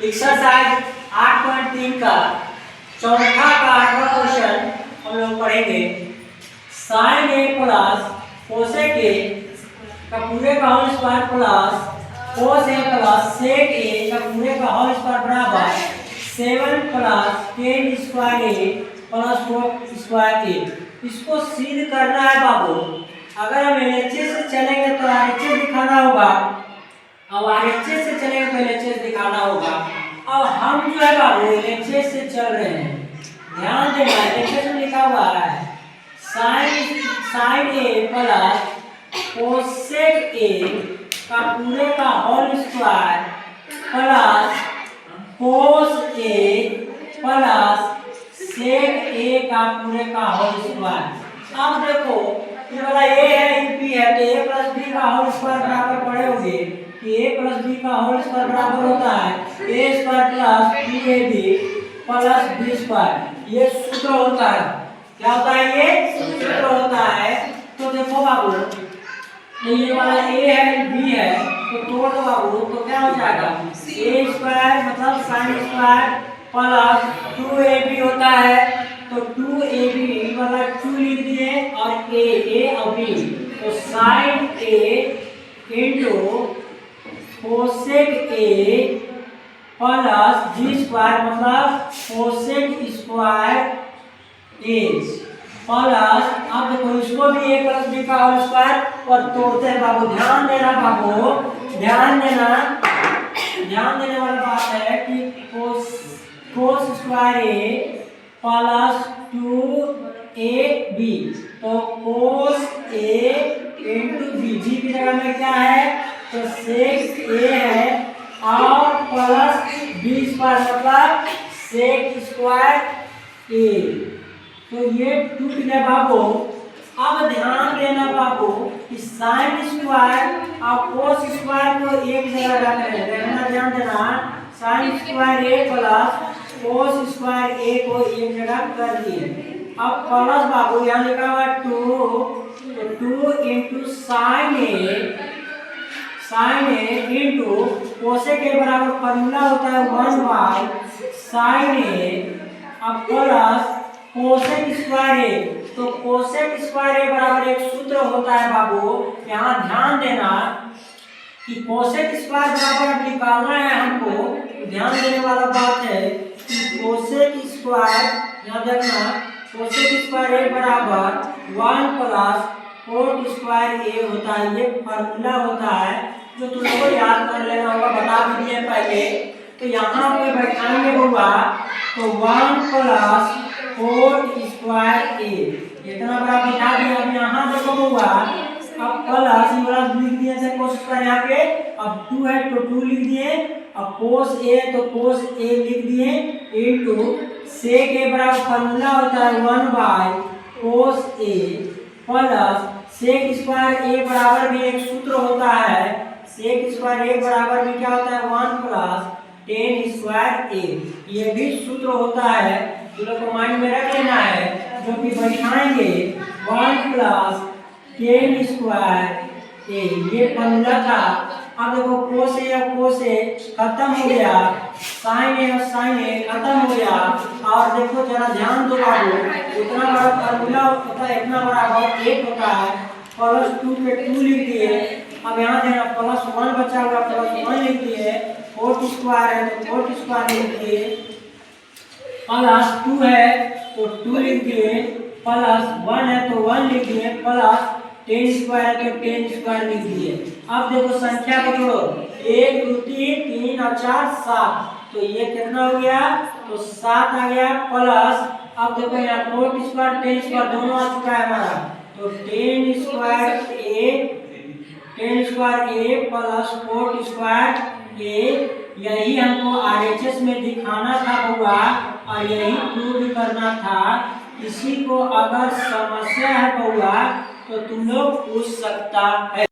Exercise 8.3 का चौथा का 8वां क्वेश्चन हम लोग पढ़ेंगे। Sine A plus cosec A का पूरे का whole square plus cos A plus sec A का पूरे का होल स्क्वायर बराबर 7 plus 10 square A plus 4 square A. इसको सिद्ध करना है बाबू। अगर हम एलएचएस से चलेंगे तो आरएचएस दिखाना होगा, अब आरएचएस से चलेंगे तो एलएचएस दिखाना होगा। अब हम जो है बाबू एलएचएस से चल रहे हैं, ध्यान देना एलएचएस में लिखा हुआ है sine A plus cosec A का पूरे का whole square plus cos A plus sec A का पूरे का होल स्क्वायर। अब देखो ये वाला ए है, ये बी है, तो ए प्लस बी का होल स्क्वायर बराबर पड़े होंगे कि ए प्लस बी का होल स्क्वायर बराबर होता है A square plus 2ab plus B square. ये सूत्र होता है। क्या होता है? ये सूत्र होता है। तो देखो बाबू, तो ये वाला ए है, बी है, तो तोड़ दो बाबू, तो क्या हो जाएगा ए स्क्वायर मतलब साइन स्क्वायर प्लस 2ab होता है, तो 2ab वाला 2 लिख दिए और ए और बी, तो sine A into cosec A plus जी स्क्वायर मतलब कोसेक स्क्वायर ए प्लस, अब देखो इसको भी ए प्लस बी का होल स्क्वायर और तोड़ते हैं बाबू। ध्यान देना बाबू, ध्यान देने वाला बात है कि cos square A plus 2ab, तो कोस ए इंटू बी, जी की जगह में क्या है तो सेक ए है और प्लस बी स्क्वायर मतलब सेक स्क्वायर ए, तो ये टूट गया बाबू। अब ध्यान देना बाबू कि साइन स्क्वायर और कोस स्क्वायर को एक जगह रख रहे हैं, ध्यान देना sine square A plus cos square ए को एक जगह कर दिए। अब प्लस बाबू यहाँ लिखा हुआ 2 into sine A into cosec ए बराबर फॉर्मूला होता है 1 साइन ए, अब प्लस कोसेक स्क्वायर ए, तो कोसेक स्क्वायर ए बराबर एक सूत्र होता है बाबू। यहाँ ध्यान देना कि कोसेक स्क्वायर बराबर अब निकालना है हमको। ध्यान देने वाला बात है कि कोसेक स्क्वायर, यहाँ देखना कोसेक स्क्वायर ए बराबर 1 प्लस कोट स्क्वायर ए होता है। ये फार्मूला होता है जो तुमको याद कर लेना होगा, बता भी दिए पहले। तो यहाँ पे बैठाएंगे होगा तो 1 प्लस कोट स्क्वायर ए इतना बड़ा बिठा दिया। अब यहाँ देखो होगा, अब प्लस ये वाला लिख दिए थे कोस स्क्वायर यहाँ पे, अब 2 है तो 2 लिख दिए, अब कोस ए तो कोस ए लिख दिए इनटू सेक ए बराबर फार्मूला होता है 1 कोस ए प्लस सेक स्क्वायर ए बराबर भी एक सूत्र होता है, सेक स्क्वायर ए बराबर भी क्या होता है 1 प्लस 10 स्क्वायर ए। ये भी सूत्र होता है, तुम लोग को माइंड में रख लेना है, जो कि बैठाएंगे 1 प्लस 10 स्क्वायर ए, ये फॉर्मूला था। अब देखो कोस ए और कोस ए खत्म हो गया, साइन ए और साइन ए खत्म हो गया। और देखो जरा ध्यान दो बाबू, इतना बड़ा फॉर्मूला होता है, इतना बड़ा बहुत 1 होता है, प्लस 2 पे 2 लिख दिए। अब यहाँ देना प्लस 1 बचा हुआ, प्लस 1 लिख दिए, कोट स्क्वायर है तो कोट स्क्वायर लिख दिए, प्लस 2 है तो 2 लिख दिए, प्लस 1 है तो 1 लिख दिए, प्लस 10 स्क्वायर है तो 10 स्क्वायर लिख दिए। अब देखो संख्या को जोड़ो, 1 2 3 और 4 7, तो ये कितना हो गया तो 7 आ गया, प्लस अब देखो यहाँ कोट स्क्वायर 10 स्क्वायर दोनों आ चुका है हमारा, तो 10 square A plus coat square ए। यही हमको आरएचएस में दिखाना था हुआ और यही प्रूव करना था। इसी को अगर समस्या है हुआ तो तुम लोग पूछ सकता है।